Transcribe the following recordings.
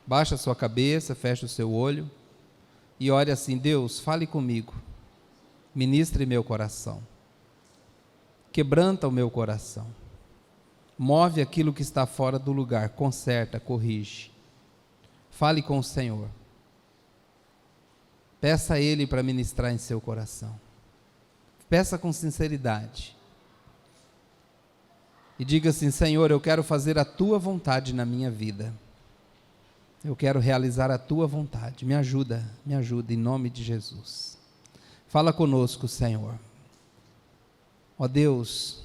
Baixa a sua cabeça, fecha o seu olho e ore assim: Deus, fale comigo, ministre meu coração, quebranta o meu coração, move aquilo que está fora do lugar, conserta, corrige. Fale com o Senhor, peça a Ele para ministrar em seu coração, peça com sinceridade e diga assim: Senhor, eu quero fazer a Tua vontade na minha vida, eu quero realizar a Tua vontade, me ajuda em nome de Jesus. Fala conosco, Senhor. Ó Deus,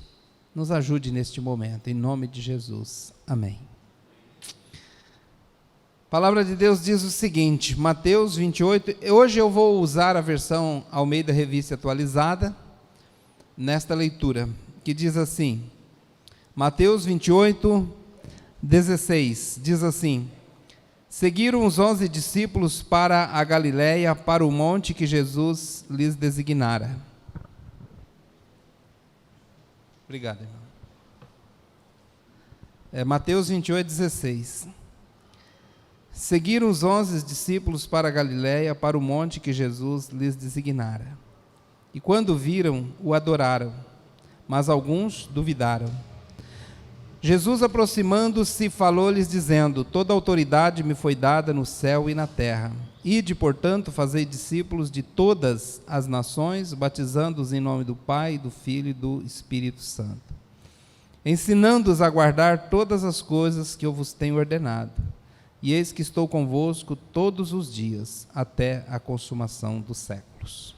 nos ajude neste momento, em nome de Jesus, amém. A palavra de Deus diz o seguinte, Mateus 28, hoje eu vou usar a versão Almeida Revista Atualizada, nesta leitura, que diz assim, Mateus 28, 16, diz assim: seguiram os 11 discípulos para a Galiléia, para o monte que Jesus lhes designara. Obrigado, irmão. Mateus 28, 16. Seguiram os 11 discípulos para a Galiléia, para o monte que Jesus lhes designara. E quando viram, o adoraram, mas alguns duvidaram. Jesus, aproximando-se, falou-lhes, dizendo: toda autoridade me foi dada no céu e na terra. Ide, portanto, fazei discípulos de todas as nações, batizando-os em nome do Pai, do Filho e do Espírito Santo, ensinando-os a guardar todas as coisas que eu vos tenho ordenado. E eis que estou convosco todos os dias, até a consumação dos séculos.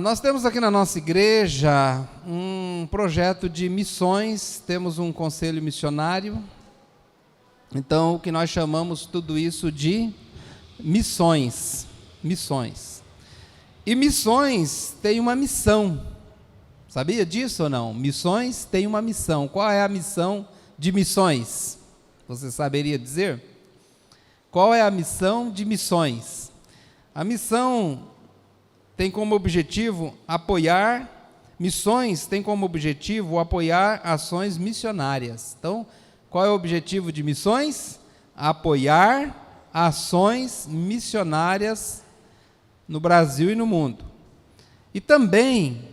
Nós temos aqui na nossa igreja um projeto de missões, temos um conselho missionário, então o que nós chamamos tudo isso de missões. E missões tem uma missão, sabia disso ou não? Missões tem uma missão. Qual é a missão de missões? Você saberia dizer? Qual é a missão de missões? A missão tem como objetivo apoiar, missões tem como objetivo apoiar ações missionárias. Então, qual é o objetivo de missões? Apoiar ações missionárias no Brasil e no mundo. E também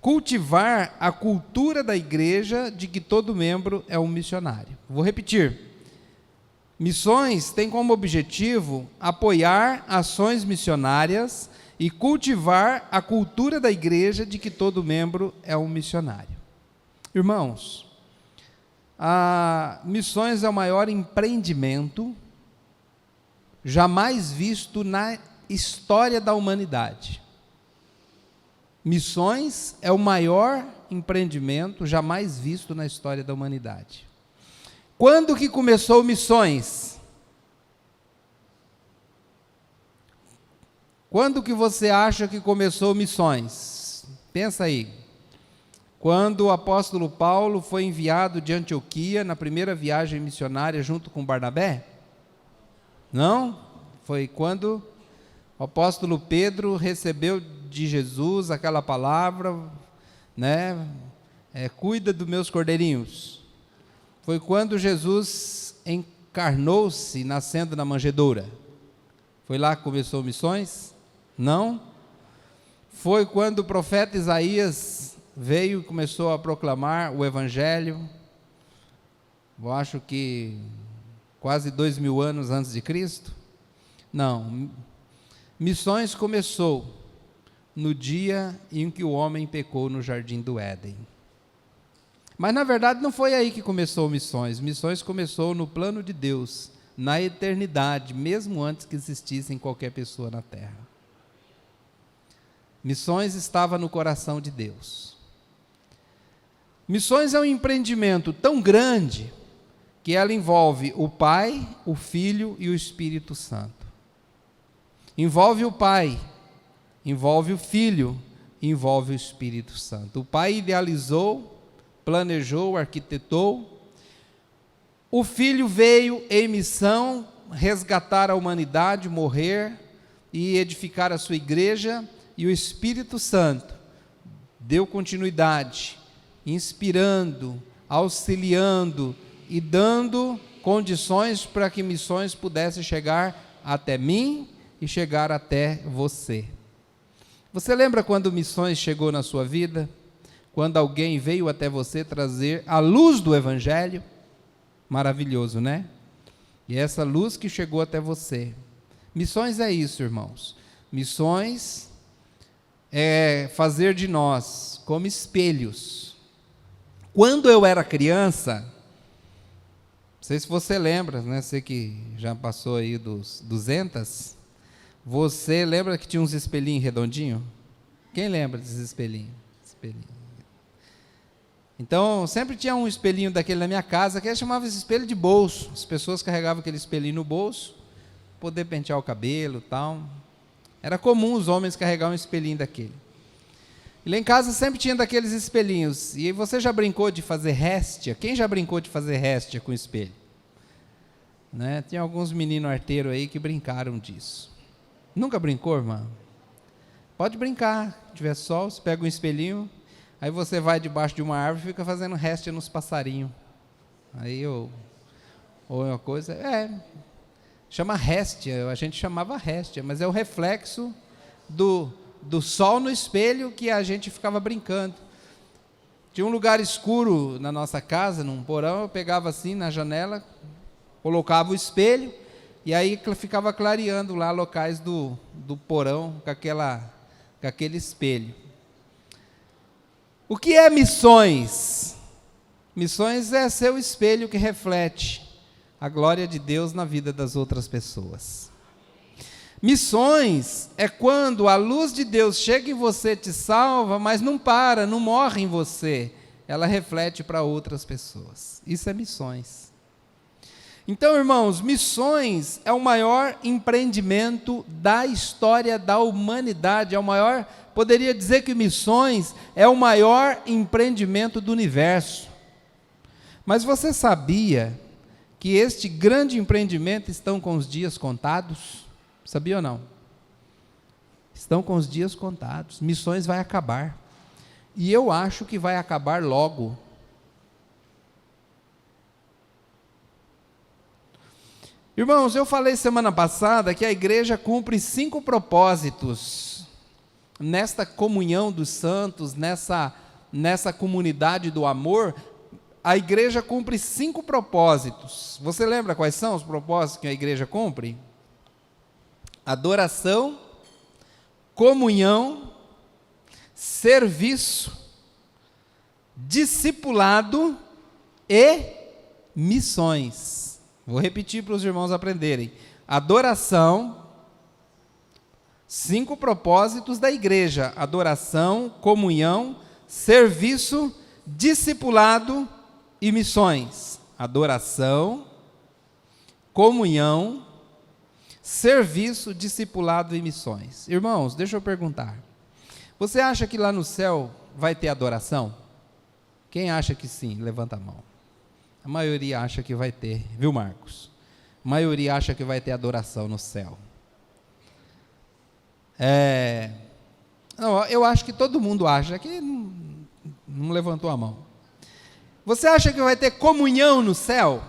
cultivar a cultura da igreja de que todo membro é um missionário. Vou repetir. Missões tem como objetivo apoiar ações missionárias e cultivar a cultura da igreja de que todo membro é um missionário. Irmãos, missões é o maior empreendimento jamais visto na história da humanidade. Missões é o maior empreendimento jamais visto na história da humanidade. Quando que começou missões? Quando que você acha que começou missões? Pensa aí. Quando o apóstolo Paulo foi enviado de Antioquia na primeira viagem missionária junto com Barnabé? Não? Foi quando o apóstolo Pedro recebeu de Jesus aquela palavra, né? Cuida dos meus cordeirinhos. Foi quando Jesus encarnou-se nascendo na manjedoura. Foi lá que começou missões? Não? Foi quando o profeta Isaías veio e começou a proclamar o Evangelho, eu acho que quase 2000 anos antes de Cristo? Não. Missões começou no dia em que o homem pecou no jardim do Éden. Mas na verdade não foi aí que começou missões. Missões começou no plano de Deus, na eternidade, mesmo antes que existisse qualquer pessoa na terra. Missões estava no coração de Deus. Missões é um empreendimento tão grande que ela envolve o Pai, o Filho e o Espírito Santo. Envolve o Pai, envolve o Filho, envolve o Espírito Santo. O Pai idealizou, planejou, arquitetou. O Filho veio em missão resgatar a humanidade, morrer e edificar a sua igreja. E o Espírito Santo deu continuidade, inspirando, auxiliando e dando condições para que missões pudessem chegar até mim e chegar até você. Você lembra quando missões chegou na sua vida? Quando alguém veio até você trazer a luz do Evangelho? Maravilhoso, né? E essa luz que chegou até você. Missões é isso, irmãos. Missões é fazer de nós como espelhos. Quando eu era criança, não sei se você lembra, né? Você que já passou aí dos 200, você lembra que tinha uns espelhinhos redondinhos? Quem lembra desses espelhinhos? Então, sempre tinha um espelhinho daquele na minha casa, que chamava esse espelho de bolso. As pessoas carregavam aquele espelhinho no bolso, poder pentear o cabelo e tal. Era comum os homens carregar um espelhinho daquele. E lá em casa sempre tinha daqueles espelhinhos. E você já brincou de fazer réstia? Quem já brincou de fazer réstia com espelho? Né? Tem alguns meninos arteiros aí que brincaram disso. Nunca brincou, irmã? Pode brincar. Se tiver sol, você pega um espelhinho, aí você vai debaixo de uma árvore e fica fazendo réstia nos passarinhos. Aí ou uma coisa... chama réstia, a gente chamava réstia, mas é o reflexo do sol no espelho que a gente ficava brincando. Tinha um lugar escuro na nossa casa, num porão, eu pegava assim na janela, colocava o espelho, e aí ficava clareando lá locais do porão com aquele espelho. O que é missões? Missões é ser o espelho que reflete a glória de Deus na vida das outras pessoas. Missões é quando a luz de Deus chega em você, te salva, mas não para, não morre em você. Ela reflete para outras pessoas. Isso é missões. Então, irmãos, missões é o maior empreendimento da história da humanidade. Poderia dizer que missões é o maior empreendimento do universo. Mas você sabia que este grande empreendimento estão com os dias contados? Sabia ou não? Estão com os dias contados. Missões vai acabar. E eu acho que vai acabar logo. Irmãos, eu falei semana passada que a igreja cumpre 5 propósitos nesta comunhão dos santos, nessa comunidade do amor. A igreja cumpre 5 propósitos. Você lembra quais são os propósitos que a igreja cumpre? Adoração, comunhão, serviço, discipulado e missões. Vou repetir para os irmãos aprenderem. Adoração, 5 propósitos da igreja: adoração, comunhão, serviço, discipulado e missões. Adoração, comunhão, serviço, discipulado e missões. Irmãos, deixa eu perguntar. Você acha que lá no céu vai ter adoração? Quem acha que sim? Levanta a mão. A maioria acha que vai ter, viu, Marcos? A maioria acha que vai ter adoração no céu. Não, eu acho que todo mundo acha, que não levantou a mão. Você acha que vai ter comunhão no céu?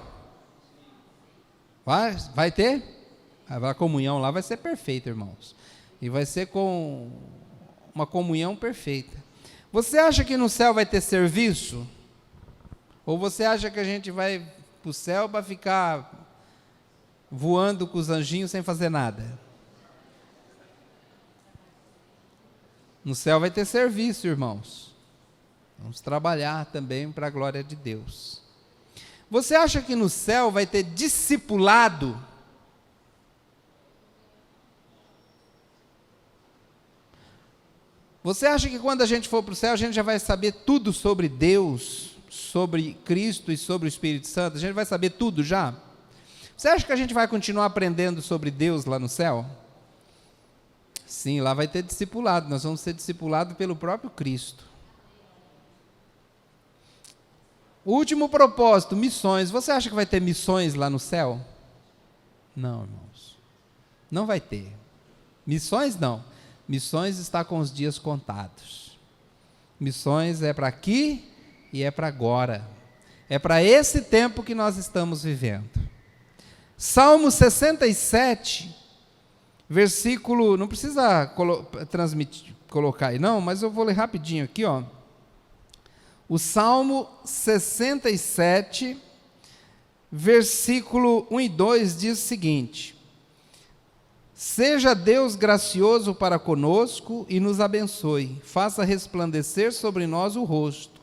Vai ter? A comunhão lá vai ser perfeita, irmãos. E vai ser com uma comunhão perfeita. Você acha que no céu vai ter serviço? Ou você acha que a gente vai para o céu para ficar voando com os anjinhos sem fazer nada? No céu vai ter serviço, irmãos. Vamos trabalhar também para a glória de Deus. Você acha que no céu vai ter discipulado? Você acha que quando a gente for para o céu, a gente já vai saber tudo sobre Deus, sobre Cristo e sobre o Espírito Santo? A gente vai saber tudo já? Você acha que a gente vai continuar aprendendo sobre Deus lá no céu? Sim, lá vai ter discipulado. Nós vamos ser discipulados pelo próprio Cristo. O último propósito, missões. Você acha que vai ter missões lá no céu? Não, irmãos. Não vai ter. Missões não. Missões está com os dias contados. Missões é para aqui e é para agora. É para esse tempo que nós estamos vivendo. Salmo 67, versículo, não precisa colocar aí não, mas eu vou ler rapidinho aqui, ó. O Salmo 67, versículo 1 e 2 diz o seguinte: seja Deus gracioso para conosco e nos abençoe, faça resplandecer sobre nós o rosto,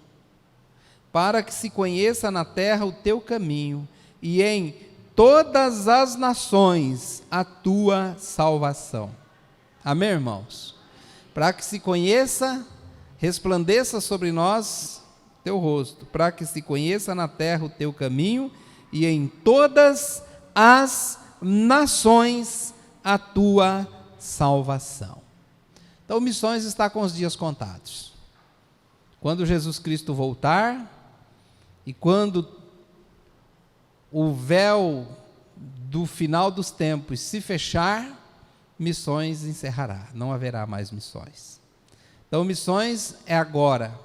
para que se conheça na terra o teu caminho, e em todas as nações a tua salvação. Amém, irmãos? Para que se conheça, resplandeça sobre nós teu rosto, para que se conheça na terra o teu caminho, e em todas as nações a tua salvação. Então, missões está com os dias contados. Quando Jesus Cristo voltar, e quando o véu do final dos tempos se fechar, missões encerrará, não haverá mais missões. Então, missões é agora.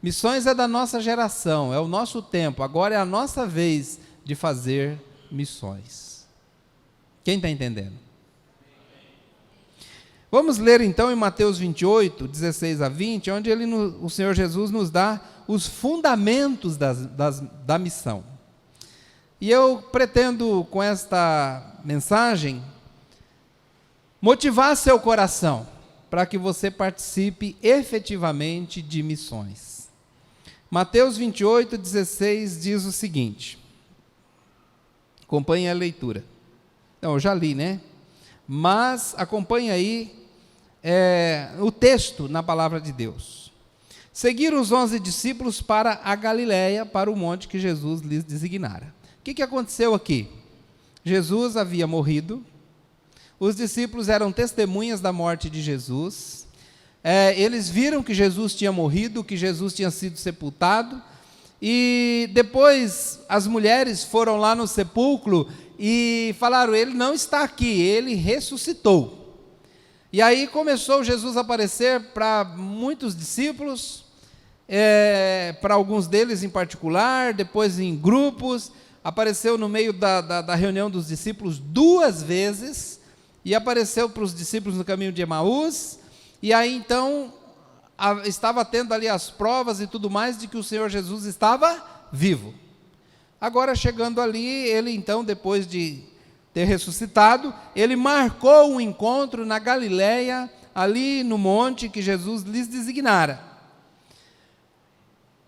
Missões é da nossa geração, é o nosso tempo, agora é a nossa vez de fazer missões. Quem está entendendo? Vamos ler então em Mateus 28, 16 a 20, onde o Senhor Jesus nos dá os fundamentos da missão. E eu pretendo, com esta mensagem, motivar seu coração para que você participe efetivamente de missões. Mateus 28, 16 diz o seguinte, acompanhe a leitura. Não, eu já li, né? Mas acompanhe aí o texto na palavra de Deus. Seguiram os 11 discípulos para a Galiléia, para o monte que Jesus lhes designara. O que aconteceu aqui? Jesus havia morrido, os discípulos eram testemunhas da morte de Jesus, eles viram que Jesus tinha morrido, que Jesus tinha sido sepultado, e depois as mulheres foram lá no sepulcro e falaram, ele não está aqui, ele ressuscitou. E aí começou Jesus a aparecer para muitos discípulos, para alguns deles em particular, depois em grupos, apareceu no meio da reunião dos discípulos 2 vezes, e apareceu para os discípulos no caminho de Emaús, e aí então estava tendo ali as provas e tudo mais de que o Senhor Jesus estava vivo. Agora chegando ali, ele então, depois de ter ressuscitado, ele marcou um encontro na Galiléia, ali no monte que Jesus lhes designara.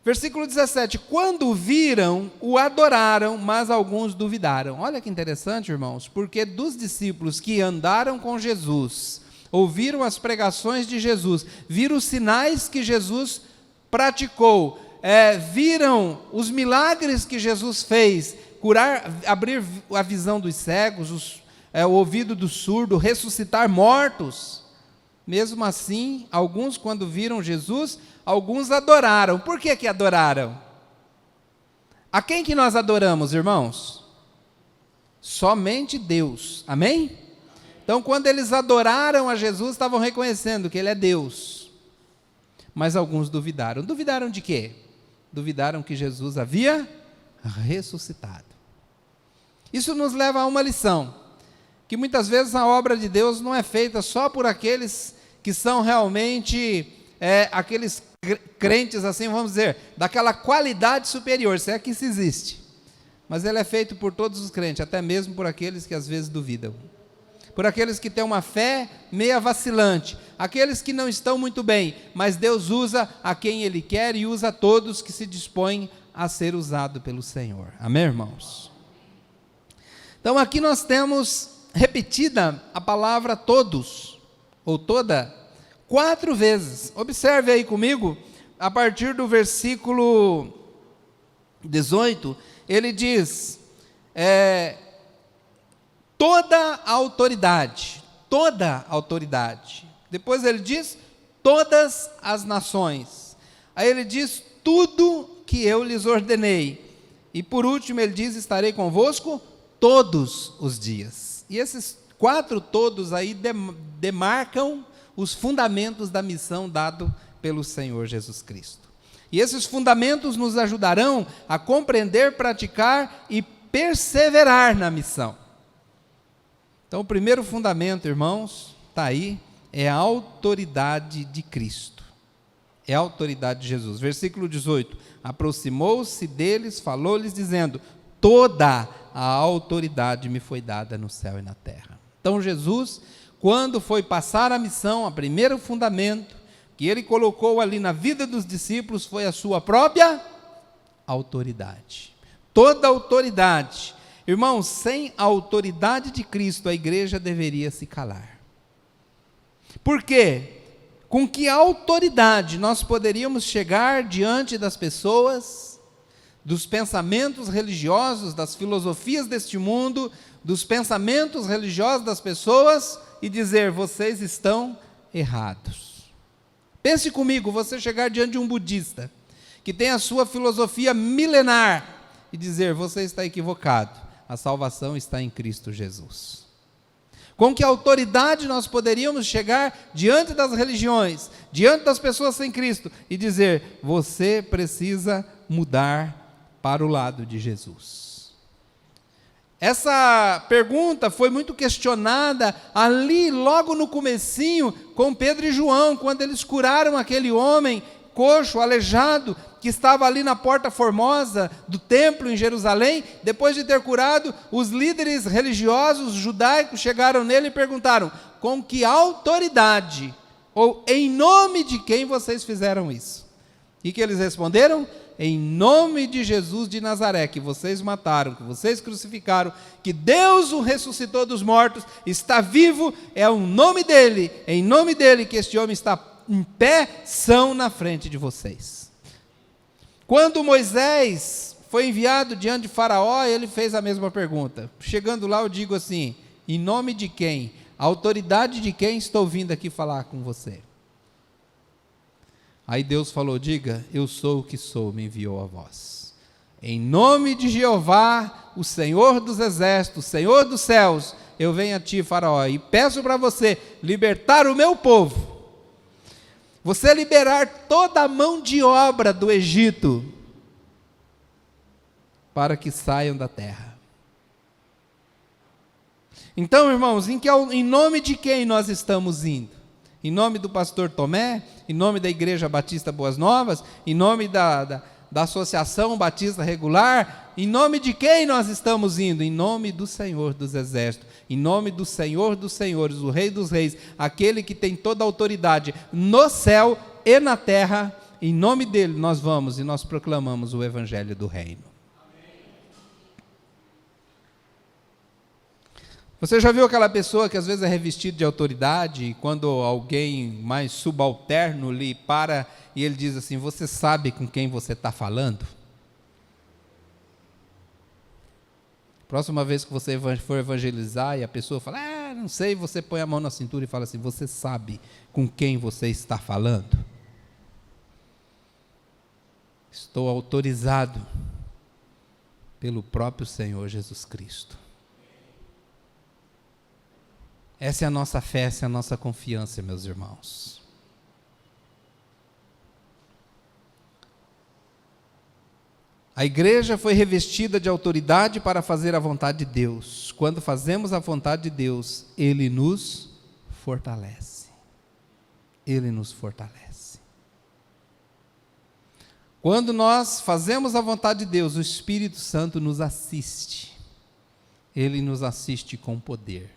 Versículo 17, quando viram, o adoraram, mas alguns duvidaram. Olha que interessante, irmãos, porque dos discípulos que andaram com Jesus, ouviram as pregações de Jesus, viram os sinais que Jesus praticou, viram os milagres que Jesus fez, curar, abrir a visão dos cegos, o ouvido do surdo, ressuscitar mortos. Mesmo assim, alguns quando viram Jesus, alguns adoraram. Por que adoraram? A quem que nós adoramos, irmãos? Somente Deus, amém? Então, quando eles adoraram a Jesus, estavam reconhecendo que Ele é Deus. Mas alguns duvidaram. Duvidaram de quê? Duvidaram que Jesus havia ressuscitado. Isso nos leva a uma lição, que muitas vezes a obra de Deus não é feita só por aqueles que são realmente, aqueles crentes, assim vamos dizer, daquela qualidade superior, se é que isso existe. Mas ele é feito por todos os crentes, até mesmo por aqueles que às vezes duvidam. Por aqueles que têm uma fé meia vacilante, aqueles que não estão muito bem, mas Deus usa a quem Ele quer e usa todos que se dispõem a ser usado pelo Senhor. Amém, irmãos? Então aqui nós temos repetida a palavra todos, ou toda, 4 vezes. Observe aí comigo, a partir do versículo 18, ele diz, toda a autoridade. Depois ele diz, todas as nações. Aí ele diz, tudo que eu lhes ordenei. E por último ele diz, estarei convosco todos os dias. E esses 4 todos aí demarcam os fundamentos da missão dado pelo Senhor Jesus Cristo. E esses fundamentos nos ajudarão a compreender, praticar e perseverar na missão. Então, o primeiro fundamento, irmãos, está aí, é a autoridade de Cristo. É a autoridade de Jesus. Versículo 18: aproximou-se deles, falou-lhes, dizendo: toda a autoridade me foi dada no céu e na terra. Então, Jesus, quando foi passar a missão, o primeiro fundamento que ele colocou ali na vida dos discípulos foi a sua própria autoridade. Toda autoridade. Irmãos, sem a autoridade de Cristo, a igreja deveria se calar. Por quê? Com que autoridade nós poderíamos chegar diante das pessoas, dos pensamentos religiosos, das filosofias deste mundo, dos pensamentos religiosos das pessoas e dizer: vocês estão errados? Pense comigo, você chegar diante de um budista, que tem a sua filosofia milenar, e dizer: você está equivocado, a salvação está em Cristo Jesus. Com que autoridade nós poderíamos chegar diante das religiões, diante das pessoas sem Cristo, e dizer: você precisa mudar para o lado de Jesus? Essa pergunta foi muito questionada ali, logo no comecinho, com Pedro e João, quando eles curaram aquele homem coxo, aleijado, que estava ali na porta formosa do templo em Jerusalém. Depois de ter curado, os líderes religiosos judaicos chegaram nele e perguntaram: com que autoridade, ou em nome de quem vocês fizeram isso? E que eles responderam: em nome de Jesus de Nazaré, que vocês mataram, que vocês crucificaram, que Deus o ressuscitou dos mortos, está vivo, é o nome dele, em nome dele que este homem está em pé, são na frente de vocês. Quando Moisés foi enviado diante de Faraó, ele fez a mesma pergunta. Chegando lá, eu digo assim: em nome de quem, a autoridade de quem estou vindo aqui falar com você? Aí Deus falou: diga: eu sou o que sou, me enviou a vós. Em nome de Jeová, o Senhor dos exércitos, o Senhor dos céus, eu venho a ti, Faraó, e peço para você libertar o meu povo. Você liberar toda a mão de obra do Egito, para que saiam da terra. Então, irmãos, em nome de quem nós estamos indo? Em nome do pastor Tomé? Em nome da Igreja Batista Boas Novas? Em nome da Associação Batista Regular? Em nome de quem nós estamos indo? Em nome do Senhor dos Exércitos, em nome do Senhor dos Senhores, o Rei dos Reis, aquele que tem toda a autoridade no céu e na terra. Em nome dele nós vamos e nós proclamamos o Evangelho do Reino. Você já viu aquela pessoa que às vezes é revestida de autoridade, e quando alguém mais subalterno lhe para e ele diz assim: você sabe com quem você está falando? Próxima vez que você for evangelizar e a pessoa fala: não sei, você põe a mão na cintura e fala assim: você sabe com quem você está falando? Estou autorizado pelo próprio Senhor Jesus Cristo. Essa é a nossa fé, essa é a nossa confiança, meus irmãos. A igreja foi revestida de autoridade para fazer a vontade de Deus. Quando fazemos a vontade de Deus, Ele nos fortalece. Ele nos fortalece. Quando nós fazemos a vontade de Deus, o Espírito Santo nos assiste. Ele nos assiste com poder.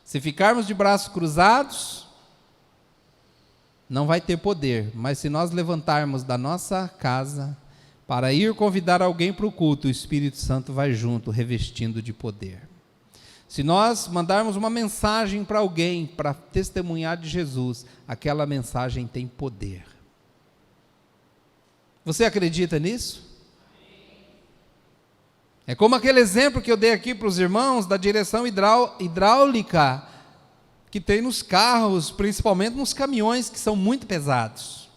Se ficarmos de braços cruzados, não vai ter poder, mas se nós levantarmos da nossa casa para ir convidar alguém para o culto, o Espírito Santo vai junto, revestindo de poder. Se nós mandarmos uma mensagem para alguém para testemunhar de Jesus, aquela mensagem tem poder. Você acredita nisso? É como aquele exemplo que eu dei aqui para os irmãos da direção hidráulica que tem nos carros, principalmente nos caminhões que são muito pesados.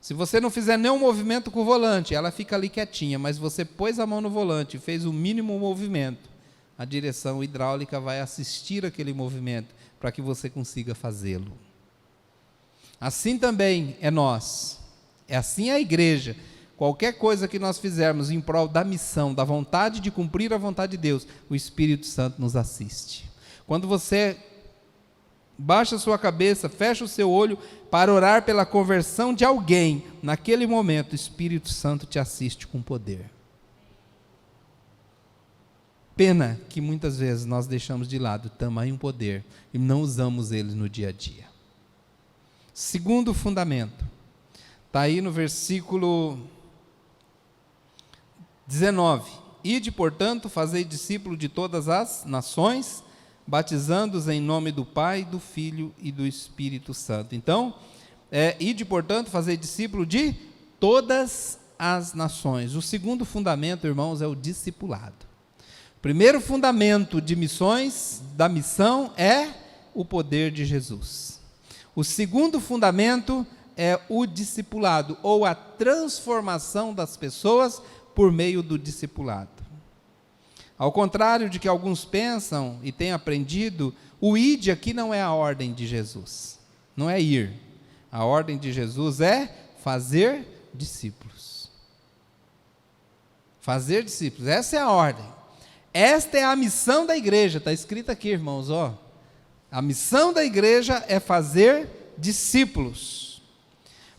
Se você não fizer nenhum movimento com o volante, ela fica ali quietinha, mas você pôs a mão no volante e fez o mínimo movimento, a direção hidráulica vai assistir aquele movimento para que você consiga fazê-lo. Assim também é nós. É assim a igreja. Qualquer coisa que nós fizermos em prol da missão, da vontade de cumprir a vontade de Deus, o Espírito Santo nos assiste. Quando você baixa a sua cabeça, fecha o seu olho para orar pela conversão de alguém, naquele momento o Espírito Santo te assiste com poder. Pena que muitas vezes nós deixamos de lado tamanho poder e não usamos ele no dia a dia. Segundo fundamento, está aí no versículo 19. Ide, portanto, fazei discípulo de todas as nações, batizando-os em nome do Pai, do Filho e do Espírito Santo. Então, ide, portanto, fazei discípulo de todas as nações. O segundo fundamento, irmãos, é o discipulado. O primeiro fundamento de missões, da missão, é o poder de Jesus. O segundo fundamento é o discipulado, ou a transformação das pessoas por meio do discipulado. Ao contrário de que alguns pensam e têm aprendido, o ide aqui não é a ordem de Jesus, não é ir. A ordem de Jesus é fazer discípulos. Fazer discípulos, essa é a ordem. Esta é a missão da igreja, está escrito aqui, irmãos, ó. A missão da igreja é fazer discípulos.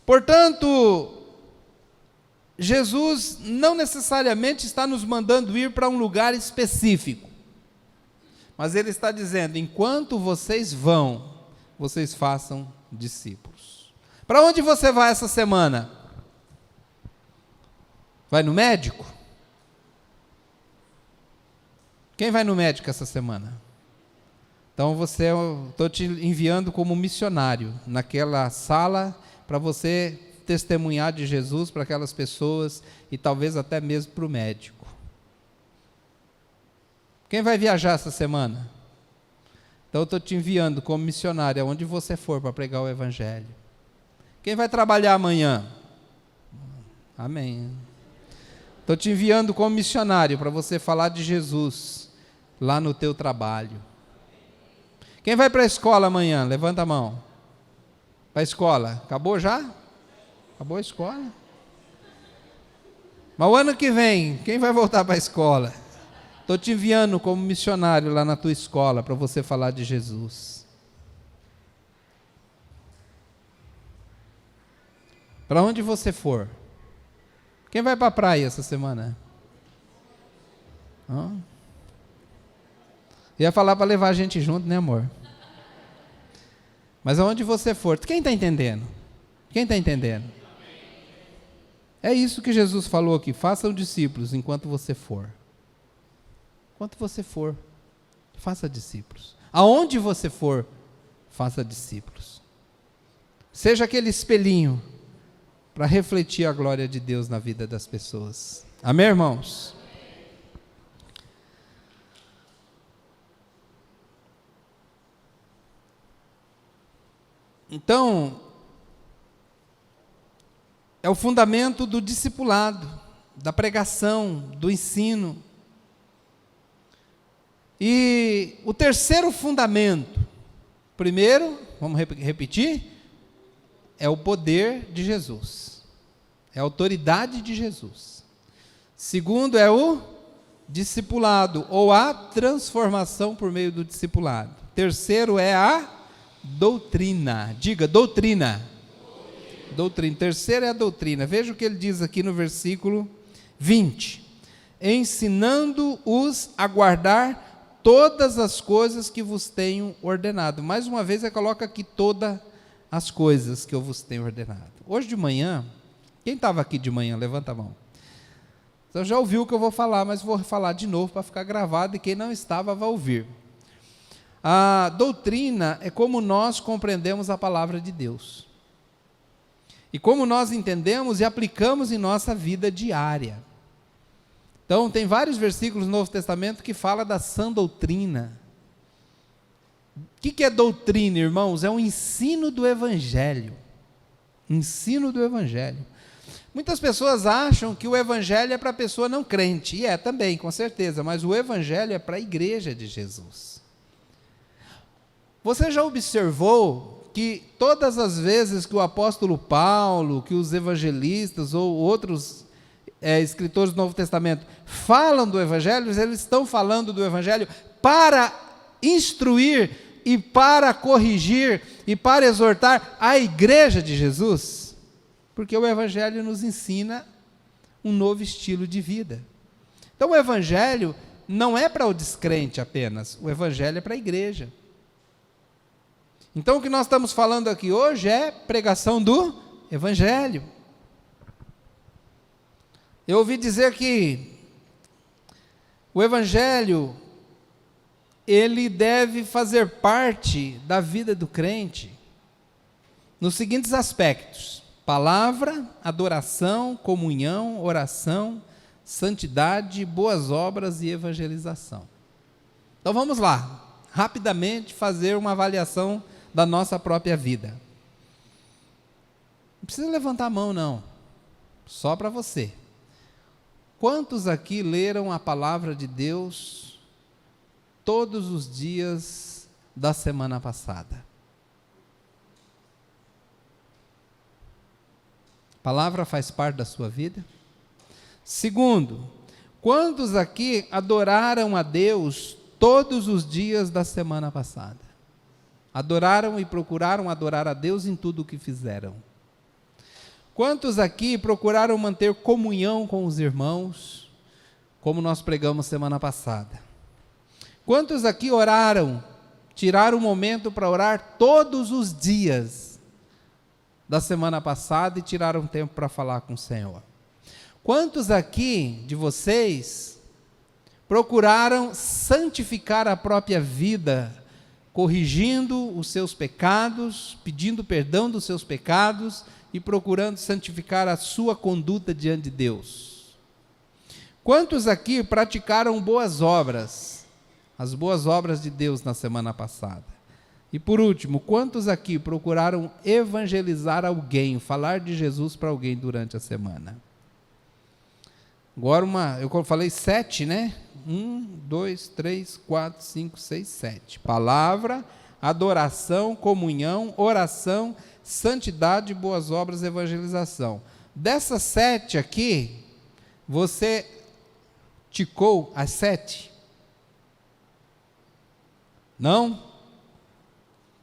Portanto, Jesus não necessariamente está nos mandando ir para um lugar específico, mas Ele está dizendo, enquanto vocês vão, vocês façam discípulos. Para onde você vai essa semana? Vai no médico? Quem vai no médico essa semana? Então eu estou te enviando como missionário naquela sala para você testemunhar de Jesus para aquelas pessoas e talvez até mesmo para o médico. Quem vai viajar essa semana? Então eu estou te enviando como missionário aonde você for para pregar o Evangelho. Quem vai trabalhar amanhã? Amém. Estou te enviando como missionário para você falar de Jesus lá no teu trabalho. Quem vai para a escola amanhã? Levanta a mão. Para a escola. Acabou já? Acabou a escola? Mas o ano que vem, quem vai voltar para a escola? Estou te enviando como missionário lá na tua escola para você falar de Jesus. Para onde você for. Quem vai para a praia essa semana? Ia falar para levar a gente junto, né, amor? Mas aonde você for. Quem está entendendo? Quem está entendendo? É isso que Jesus falou aqui, façam discípulos enquanto você for. Enquanto você for, faça discípulos. Aonde você for, faça discípulos. Seja aquele espelhinho para refletir a glória de Deus na vida das pessoas. Amém, irmãos? Então, é o fundamento do discipulado, da pregação, do ensino. E o terceiro fundamento, primeiro, vamos repetir, é o poder de Jesus, é a autoridade de Jesus. Segundo é o discipulado, ou a transformação por meio do discipulado. Terceiro é a doutrina, diga doutrina. Doutrina. Terceira é a doutrina. Veja o que ele diz aqui no versículo 20. Ensinando-os a guardar todas as coisas que vos tenho ordenado. Mais uma vez ele coloca aqui todas as coisas que eu vos tenho ordenado. Hoje de manhã, quem estava aqui de manhã? Levanta a mão. Você já ouviu o que eu vou falar, mas vou falar de novo para ficar gravado e quem não estava vai ouvir. A doutrina é como nós compreendemos a palavra de Deus. E como nós entendemos e aplicamos em nossa vida diária. Então, tem vários versículos no Novo Testamento que fala da sã doutrina. O que é doutrina, irmãos? É um ensino do Evangelho. Ensino do Evangelho. Muitas pessoas acham que o Evangelho é para a pessoa não crente. E é também, com certeza. Mas o Evangelho é para a igreja de Jesus. Você já observou que todas as vezes que o apóstolo Paulo, que os evangelistas ou outros escritores do Novo Testamento falam do Evangelho, eles estão falando do Evangelho para instruir e para corrigir e para exortar a igreja de Jesus, porque o Evangelho nos ensina um novo estilo de vida. Então o Evangelho não é para o descrente apenas, o Evangelho é para a igreja. Então o que nós estamos falando aqui hoje é pregação do Evangelho. Eu ouvi dizer que o Evangelho, ele deve fazer parte da vida do crente nos seguintes aspectos: palavra, adoração, comunhão, oração, santidade, boas obras e evangelização. Então vamos lá, rapidamente fazer uma avaliação da nossa própria vida. Não precisa levantar a mão não, só para você. Quantos aqui leram a palavra de Deus todos os dias da semana passada? A palavra faz parte da sua vida? Segundo, quantos aqui adoraram a Deus todos os dias da semana passada? Adoraram e procuraram adorar a Deus em tudo o que fizeram? Quantos aqui procuraram manter comunhão com os irmãos, como nós pregamos semana passada? Quantos aqui oraram, tiraram um momento para orar todos os dias da semana passada e tiraram tempo para falar com o Senhor? Quantos aqui de vocês procuraram santificar a própria vida, corrigindo os seus pecados, pedindo perdão dos seus pecados e procurando santificar a sua conduta diante de Deus? Quantos aqui praticaram boas obras, as boas obras de Deus na semana passada? E por último, quantos aqui procuraram evangelizar alguém, falar de Jesus para alguém durante a semana? Agora eu falei 7, né? 1, 2, 3, 4, 5, 6, 7. Palavra, adoração, comunhão, oração, santidade, boas obras, evangelização. Dessas 7 aqui, você ticou as 7? Não?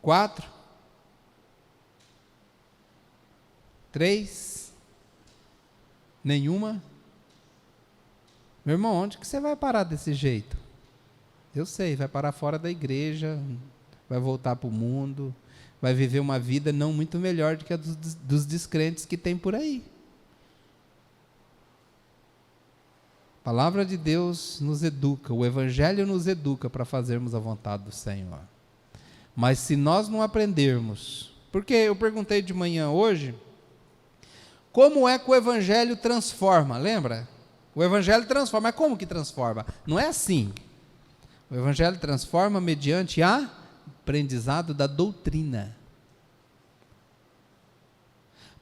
4? 3? Nenhuma? Meu irmão, onde que você vai parar desse jeito? Eu sei, vai parar fora da igreja, vai voltar para o mundo, vai viver uma vida não muito melhor do que a dos descrentes que tem por aí. A palavra de Deus nos educa, o Evangelho nos educa para fazermos a vontade do Senhor. Mas se nós não aprendermos, porque eu perguntei de manhã hoje, como é que o Evangelho transforma, lembra? O Evangelho transforma, mas como que transforma? Não é assim. O Evangelho transforma mediante a aprendizado da doutrina.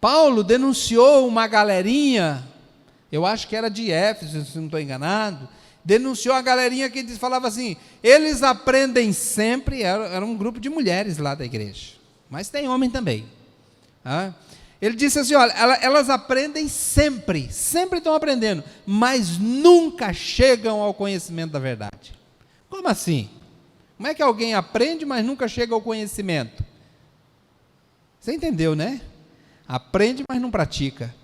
Paulo denunciou uma galerinha, eu acho que era de Éfeso, se não estou enganado, denunciou a galerinha que falava assim, eles aprendem sempre, era um grupo de mulheres lá da igreja, mas tem homem também. Ele disse assim, olha, elas aprendem sempre estão aprendendo, mas nunca chegam ao conhecimento da verdade. Como assim? Como é que alguém aprende, mas nunca chega ao conhecimento? Você entendeu, né? Aprende, mas não pratica.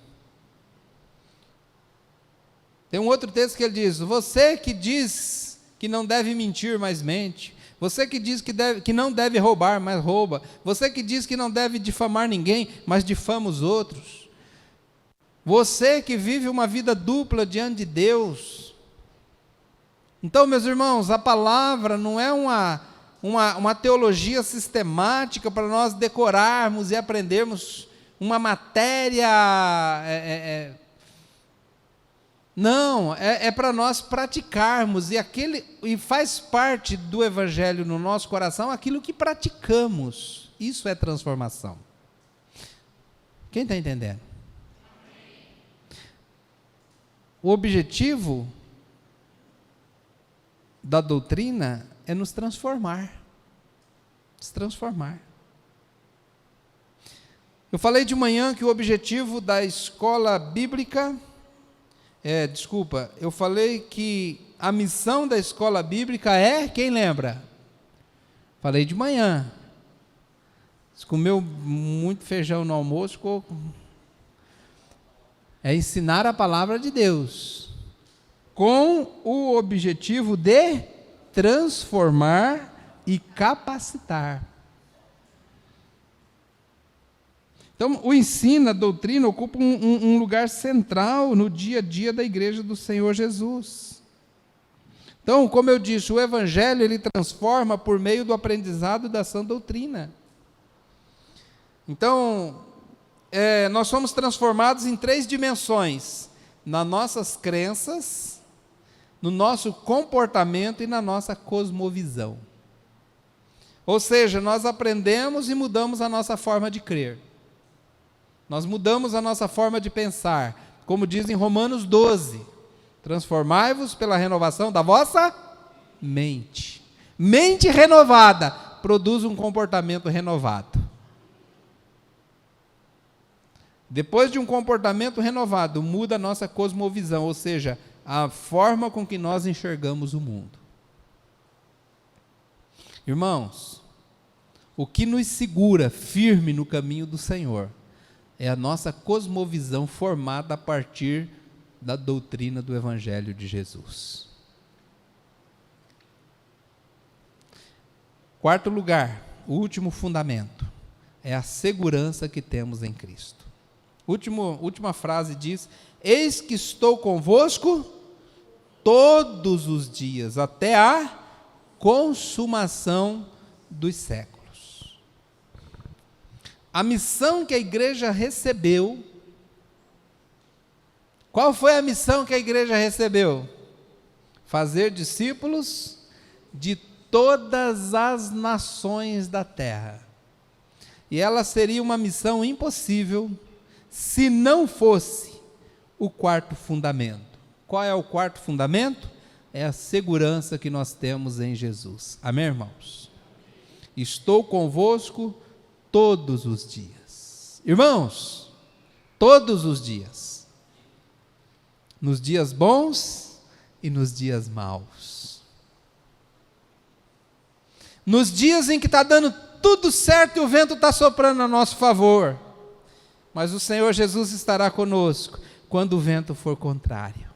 Tem um outro texto que ele diz, você que diz que não deve mentir, mas mente. Você que diz que não deve roubar, mas rouba. Você que diz que não deve difamar ninguém, mas difama os outros. Você que vive uma vida dupla diante de Deus. Então, meus irmãos, a palavra não é uma teologia sistemática para nós decorarmos e aprendermos uma matéria... Não, é para nós praticarmos, e faz parte do Evangelho no nosso coração aquilo que praticamos. Isso é transformação. Quem está entendendo? O objetivo da doutrina é nos transformar. Se transformar. Eu falei de manhã que o objetivo da escola bíblica, eu falei que a missão da escola bíblica é, quem lembra? Falei de manhã. Você comeu muito feijão no almoço, é ensinar a palavra de Deus, com o objetivo de transformar e capacitar. Então, o ensino, a doutrina, ocupa um lugar central no dia a dia da igreja do Senhor Jesus. Então, como eu disse, o Evangelho, ele transforma por meio do aprendizado da sã doutrina. Então, nós somos transformados em 3 dimensões: nas nossas crenças, no nosso comportamento e na nossa cosmovisão. Ou seja, nós aprendemos e mudamos a nossa forma de crer. Nós mudamos a nossa forma de pensar, como diz em Romanos 12, transformai-vos pela renovação da vossa mente. Mente renovada produz um comportamento renovado. Depois de um comportamento renovado, muda a nossa cosmovisão, ou seja, a forma com que nós enxergamos o mundo. Irmãos, o que nos segura firme no caminho do Senhor é a nossa cosmovisão formada a partir da doutrina do Evangelho de Jesus. 4º lugar, o último fundamento, é a segurança que temos em Cristo. Última frase diz: eis que estou convosco todos os dias, até a consumação dos séculos. A missão que a igreja recebeu, qual foi a missão que a igreja recebeu? Fazer discípulos de todas as nações da terra. E ela seria uma missão impossível se não fosse o 4º fundamento. Qual é o 4º fundamento? É a segurança que nós temos em Jesus. Amém, irmãos? Estou convosco todos os dias. Irmãos, todos os dias. Nos dias bons e nos dias maus. Nos dias em que está dando tudo certo e o vento está soprando a nosso favor. Mas o Senhor Jesus estará conosco quando o vento for contrário.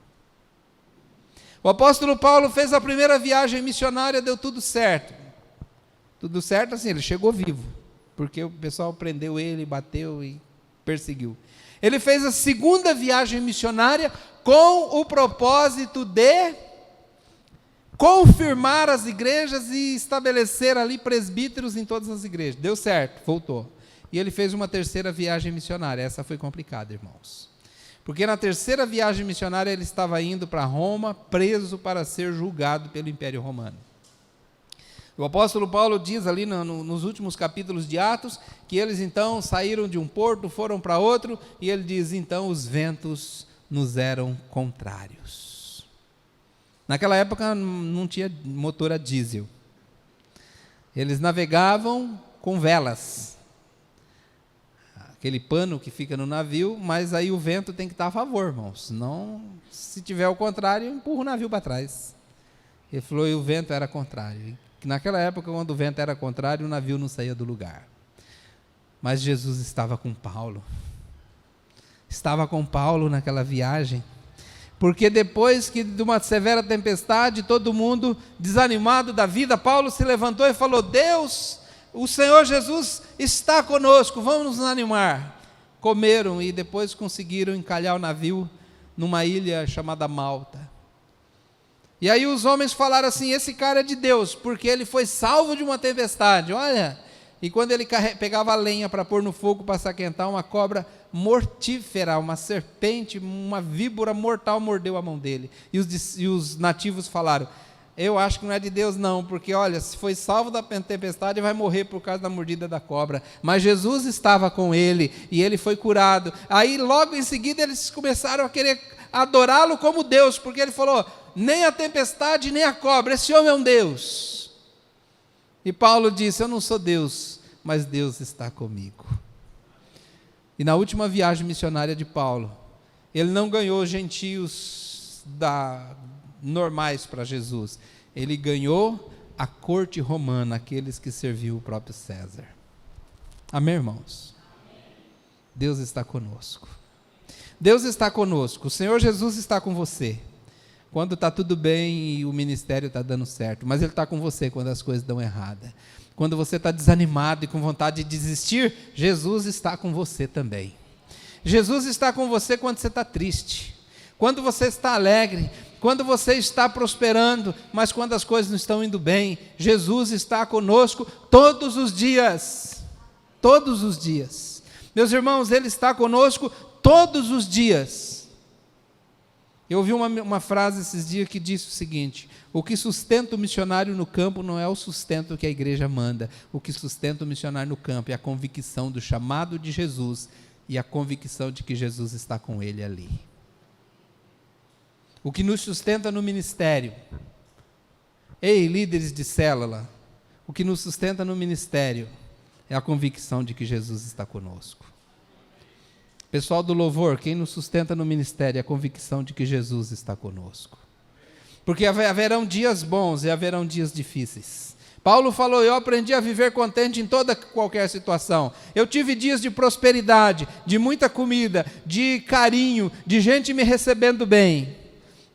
O apóstolo Paulo fez a primeira viagem missionária, deu tudo certo. Tudo certo assim, ele chegou vivo, porque o pessoal prendeu ele, bateu e perseguiu. Ele fez a segunda viagem missionária com o propósito de confirmar as igrejas e estabelecer ali presbíteros em todas as igrejas. Deu certo, voltou. E ele fez uma terceira viagem missionária. Essa foi complicada, irmãos. Porque na terceira viagem missionária ele estava indo para Roma, preso para ser julgado pelo Império Romano. O apóstolo Paulo diz ali nos últimos capítulos de Atos, que eles então saíram de um porto, foram para outro, e ele diz, então os ventos nos eram contrários. Naquela época não tinha motor a diesel. Eles navegavam com velas. Aquele pano que fica no navio, mas aí o vento tem que estar a favor, irmãos. Senão, se tiver ao contrário, empurra o navio para trás. Ele falou, e o vento era contrário. Naquela época, quando o vento era contrário, o navio não saía do lugar. Mas Jesus estava com Paulo. Estava com Paulo naquela viagem. Porque depois de uma severa tempestade, todo mundo desanimado da vida, Paulo se levantou e falou, Deus, o Senhor Jesus está conosco, vamos nos animar. Comeram e depois conseguiram encalhar o navio numa ilha chamada Malta. E aí os homens falaram assim, esse cara é de Deus, porque ele foi salvo de uma tempestade, olha. E quando ele pegava a lenha para pôr no fogo, para se aquentar, uma cobra mortífera, uma serpente, uma víbora mortal mordeu a mão dele. E os nativos falaram, eu acho que não é de Deus não, porque olha, se foi salvo da tempestade, vai morrer por causa da mordida da cobra. Mas Jesus estava com ele, e ele foi curado. Aí logo em seguida eles começaram a querer adorá-lo como Deus, porque ele falou, nem a tempestade, nem a cobra, esse homem é um Deus. E Paulo disse, eu não sou Deus, mas Deus está comigo. E na última viagem missionária de Paulo, ele não ganhou gentios normais para Jesus. Ele ganhou a corte romana, aqueles que serviam o próprio César. Amém, irmãos? Deus está conosco. Deus está conosco. O Senhor Jesus está com você quando está tudo bem e o ministério está dando certo. Mas Ele está com você quando as coisas dão errada. Quando você está desanimado e com vontade de desistir, Jesus está com você também. Jesus está com você quando você está triste, quando você está alegre, quando você está prosperando, mas quando as coisas não estão indo bem. Jesus está conosco todos os dias. Todos os dias. Meus irmãos, Ele está conosco todos os dias. Eu ouvi uma frase esses dias que disse o seguinte: o que sustenta o missionário no campo não é o sustento que a igreja manda. O que sustenta o missionário no campo é a convicção do chamado de Jesus e a convicção de que Jesus está com ele ali. O que nos sustenta no ministério, ei, líderes de célula, o que nos sustenta no ministério é a convicção de que Jesus está conosco. Pessoal do louvor, quem nos sustenta no ministério é a convicção de que Jesus está conosco. Porque haverão dias bons e haverão dias difíceis. Paulo falou: eu aprendi a viver contente em toda qualquer situação. Eu tive dias de prosperidade, de muita comida, de carinho, de gente me recebendo bem.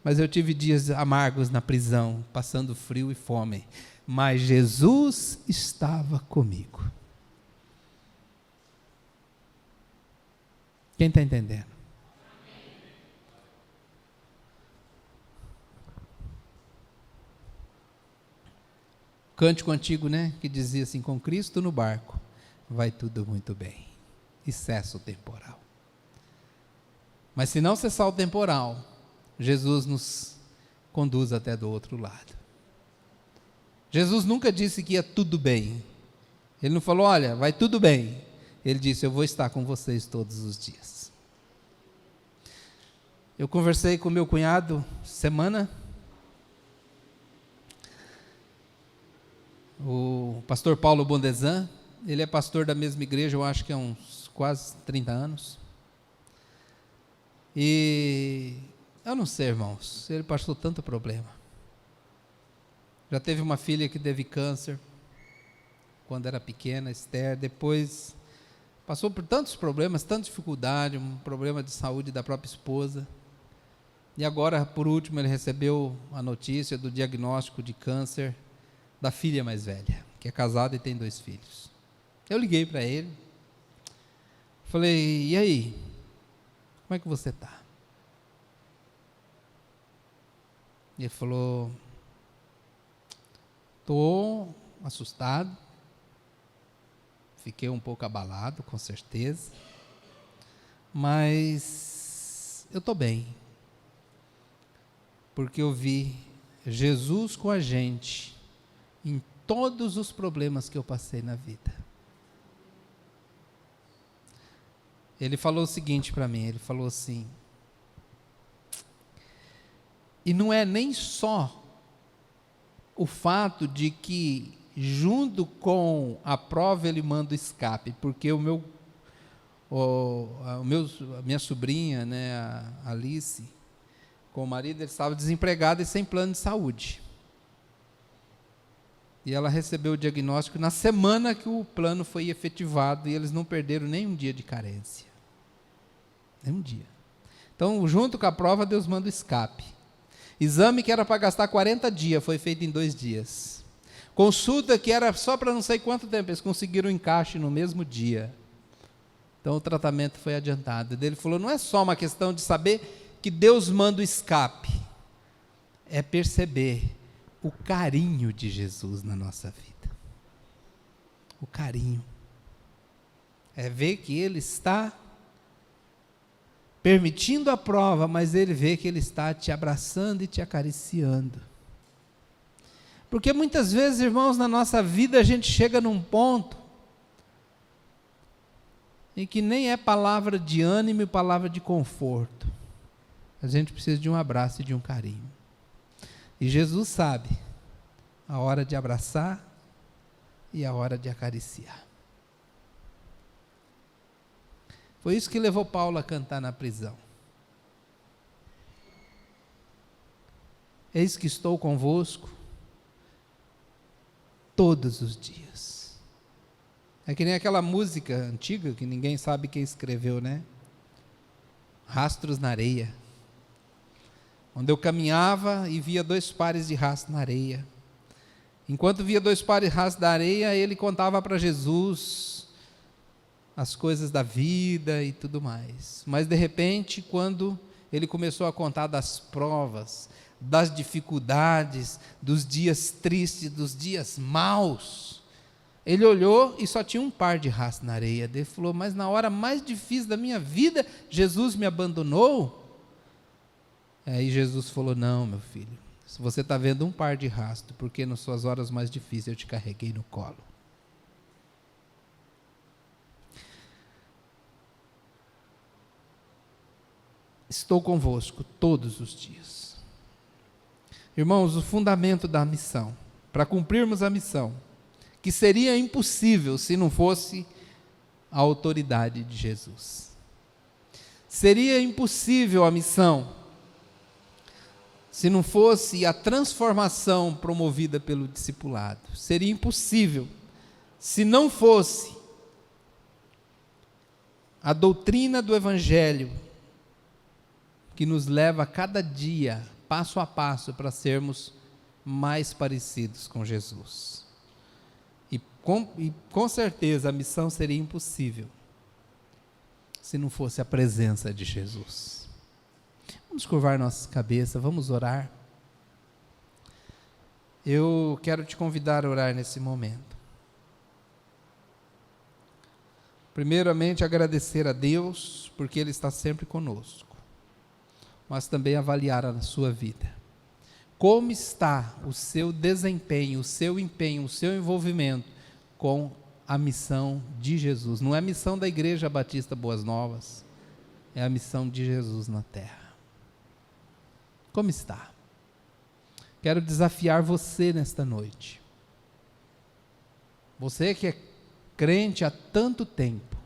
Mas eu tive dias amargos na prisão, passando frio e fome. Mas Jesus estava comigo. Quem está entendendo? Cântico antigo, né? Que dizia assim: com Cristo no barco, vai tudo muito bem. E cessa o temporal. Mas se não cessar o temporal, Jesus nos conduz até do outro lado. Jesus nunca disse que ia tudo bem. Ele não falou: olha, vai tudo bem. Ele disse: eu vou estar com vocês todos os dias. Eu conversei com meu cunhado semana. O pastor Paulo Bondezan, ele é pastor da mesma igreja, eu acho que há uns quase 30 anos. E eu não sei, irmãos, ele passou tanto problema. Já teve uma filha que teve câncer quando era pequena, Esther. Depois passou por tantos problemas, tanta dificuldade, um problema de saúde da própria esposa. E agora, por último, ele recebeu a notícia do diagnóstico de câncer da filha mais velha, que é casada e tem 2 filhos. Eu liguei para ele, falei: e aí, como é que você está? Ele falou: estou assustado, fiquei um pouco abalado, com certeza, mas eu estou bem, porque eu vi Jesus com a gente em todos os problemas que eu passei na vida. Ele falou o seguinte para mim, ele falou assim: e não é nem só o fato de que junto com a prova ele manda o escape, porque a minha sobrinha, né, a Alice, com o marido, ele estava desempregado e sem plano de saúde. E ela recebeu o diagnóstico na semana que o plano foi efetivado, e eles não perderam nem um dia de carência. Nem um dia. Então, junto com a prova, Deus manda o escape. Exame que era para gastar 40 dias, foi feito em 2 dias. Consulta que era só para não sei quanto tempo, eles conseguiram o encaixe no mesmo dia. Então, o tratamento foi adiantado. Ele falou: não é só uma questão de saber que Deus manda o escape, é perceber o carinho de Jesus na nossa vida. O carinho. É ver que Ele está permitindo a prova, mas Ele vê que Ele está te abraçando e te acariciando. Porque muitas vezes, irmãos, na nossa vida a gente chega num ponto em que nem é palavra de ânimo e palavra de conforto. A gente precisa de um abraço e de um carinho. E Jesus sabe a hora de abraçar e a hora de acariciar. Foi isso que levou Paulo a cantar na prisão. Eis que estou convosco todos os dias. É que nem aquela música antiga, que ninguém sabe quem escreveu, né? Rastros na areia. Onde eu caminhava e via 2 pares de rastros na areia. Enquanto via 2 pares de rastros na areia, ele contava para Jesus as coisas da vida e tudo mais. Mas de repente, quando ele começou a contar das provas, das dificuldades, dos dias tristes, dos dias maus, ele olhou e só tinha 1 par de rastros na areia. Ele falou: mas na hora mais difícil da minha vida, Jesus me abandonou? Aí Jesus falou: não, meu filho, se você está vendo 1 par de rastro, porque nas suas horas mais difíceis eu te carreguei no colo. Estou convosco todos os dias. Irmãos, o fundamento da missão, para cumprirmos a missão, que seria impossível se não fosse a autoridade de Jesus. Seria impossível a missão se não fosse a transformação promovida pelo discipulado. Seria impossível se não fosse a doutrina do Evangelho, que nos leva a cada dia, passo a passo, para sermos mais parecidos com Jesus. E com certeza a missão seria impossível se não fosse a presença de Jesus. Vamos curvar nossas cabeças, vamos orar. Eu quero te convidar a orar nesse momento. Primeiramente, agradecer a Deus, porque Ele está sempre conosco, mas também avaliar a sua vida. Como está o seu desempenho, o seu empenho, o seu envolvimento com a missão de Jesus? Não é a missão da Igreja Batista Boas Novas, é a missão de Jesus na terra. Como está? Quero desafiar você nesta noite. Você que é crente há tanto tempo,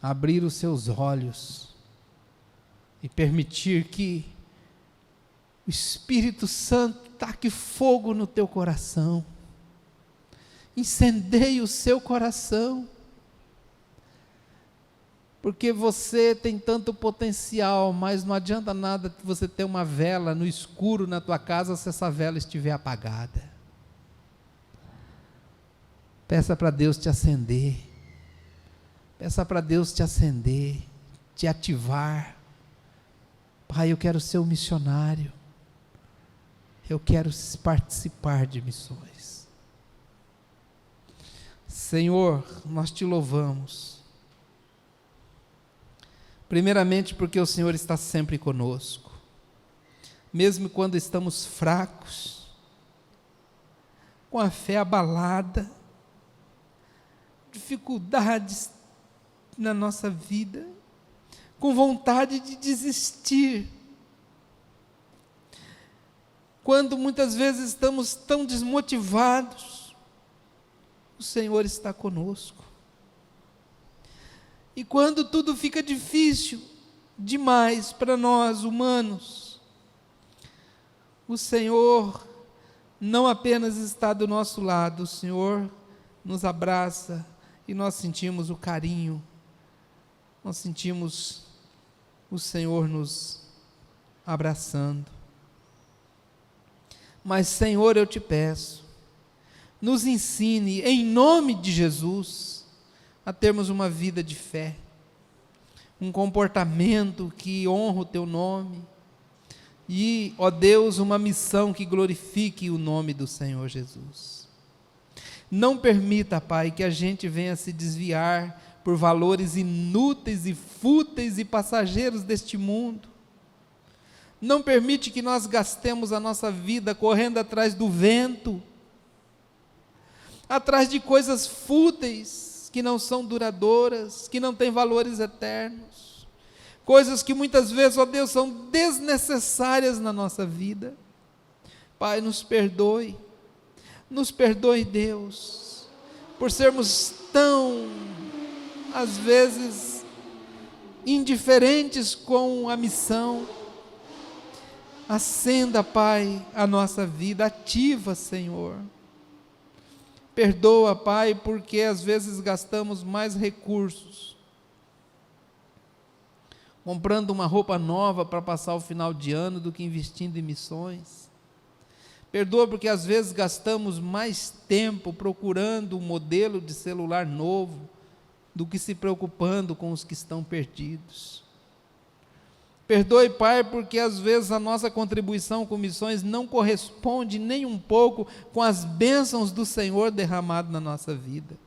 abrir os seus olhos e permitir que o Espírito Santo taque fogo no teu coração, incendeie o seu coração, porque você tem tanto potencial, mas não adianta nada você ter uma vela no escuro na tua casa se essa vela estiver apagada. Peça para Deus te acender, peça para Deus te acender, te ativar. Pai, eu quero ser um missionário, eu quero participar de missões. Senhor, nós te louvamos, primeiramente porque o Senhor está sempre conosco, mesmo quando estamos fracos, com a fé abalada, dificuldades na nossa vida, com vontade de desistir, quando muitas vezes estamos tão desmotivados, o Senhor está conosco. E quando tudo fica difícil demais para nós humanos, o Senhor não apenas está do nosso lado, o Senhor nos abraça e nós sentimos o carinho, nós sentimos o Senhor nos abraçando. Mas, Senhor, eu te peço, nos ensine, em nome de Jesus, a termos uma vida de fé, um comportamento que honra o teu nome, e, ó Deus, uma missão que glorifique o nome do Senhor Jesus. Não permita, Pai, que a gente venha se desviar por valores inúteis e fúteis e passageiros deste mundo. Não permite que nós gastemos a nossa vida correndo atrás do vento, atrás de coisas fúteis, que não são duradouras, que não têm valores eternos, coisas que muitas vezes, ó Deus, são desnecessárias na nossa vida. Pai, nos perdoe, Deus, por sermos tão às vezes, indiferentes com a missão. Acenda, Pai, a nossa vida, ativa, Senhor. Perdoa, Pai, porque às vezes gastamos mais recursos comprando uma roupa nova para passar o final de ano do que investindo em missões. Perdoa porque às vezes gastamos mais tempo procurando um modelo de celular novo do que se preocupando com os que estão perdidos. Perdoe, Pai, porque às vezes a nossa contribuição com missões não corresponde nem um pouco com as bênçãos do Senhor derramado na nossa vida.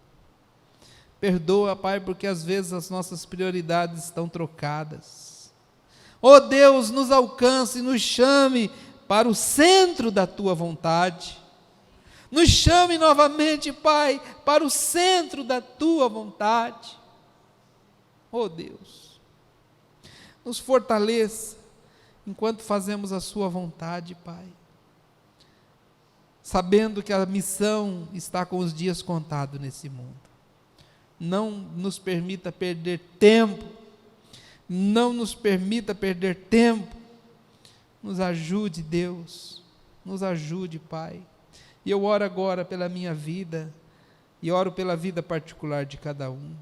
Perdoa, Pai, porque às vezes as nossas prioridades estão trocadas. Oh Deus, nos alcance, nos chame para o centro da Tua vontade. Nos chame novamente, Pai, para o centro da Tua vontade. Oh Deus, nos fortaleça enquanto fazemos a Sua vontade, Pai. Sabendo que a missão está com os dias contados nesse mundo. Não nos permita perder tempo, não nos permita perder tempo, nos ajude, Deus, nos ajude, Pai. E eu oro agora pela minha vida, e oro pela vida particular de cada um,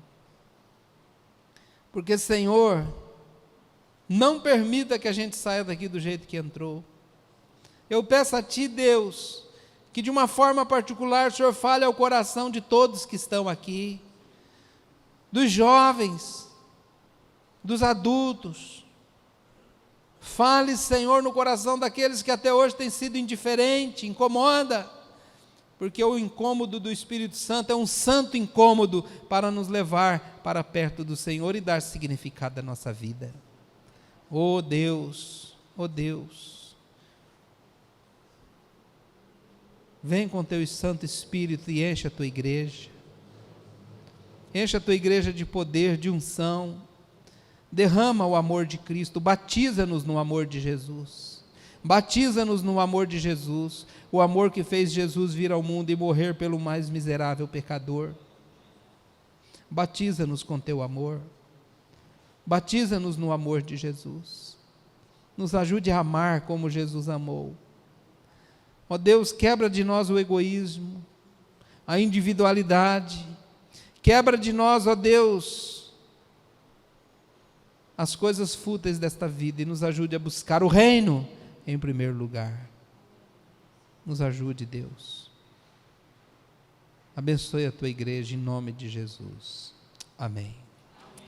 porque, Senhor, não permita que a gente saia daqui do jeito que entrou. Eu peço a Ti, Deus, que de uma forma particular o Senhor fale ao coração de todos que estão aqui, dos jovens, dos adultos. Fale, Senhor, no coração daqueles que até hoje têm sido indiferente, incomoda, porque o incômodo do Espírito Santo é um santo incômodo para nos levar para perto do Senhor e dar significado à nossa vida. Oh Deus, vem com Teu Santo Espírito e enche a Tua igreja. Enche a Tua igreja de poder, de unção. Derrama o amor de Cristo. Batiza-nos no amor de Jesus. Batiza-nos no amor de Jesus. O amor que fez Jesus vir ao mundo e morrer pelo mais miserável pecador. Batiza-nos com Teu amor. Batiza-nos no amor de Jesus. Nos ajude a amar como Jesus amou. Ó Deus, quebra de nós o egoísmo, a individualidade. Quebra de nós, ó Deus, as coisas fúteis desta vida e nos ajude a buscar o reino em primeiro lugar. Nos ajude, Deus. Abençoe a Tua igreja em nome de Jesus. Amém.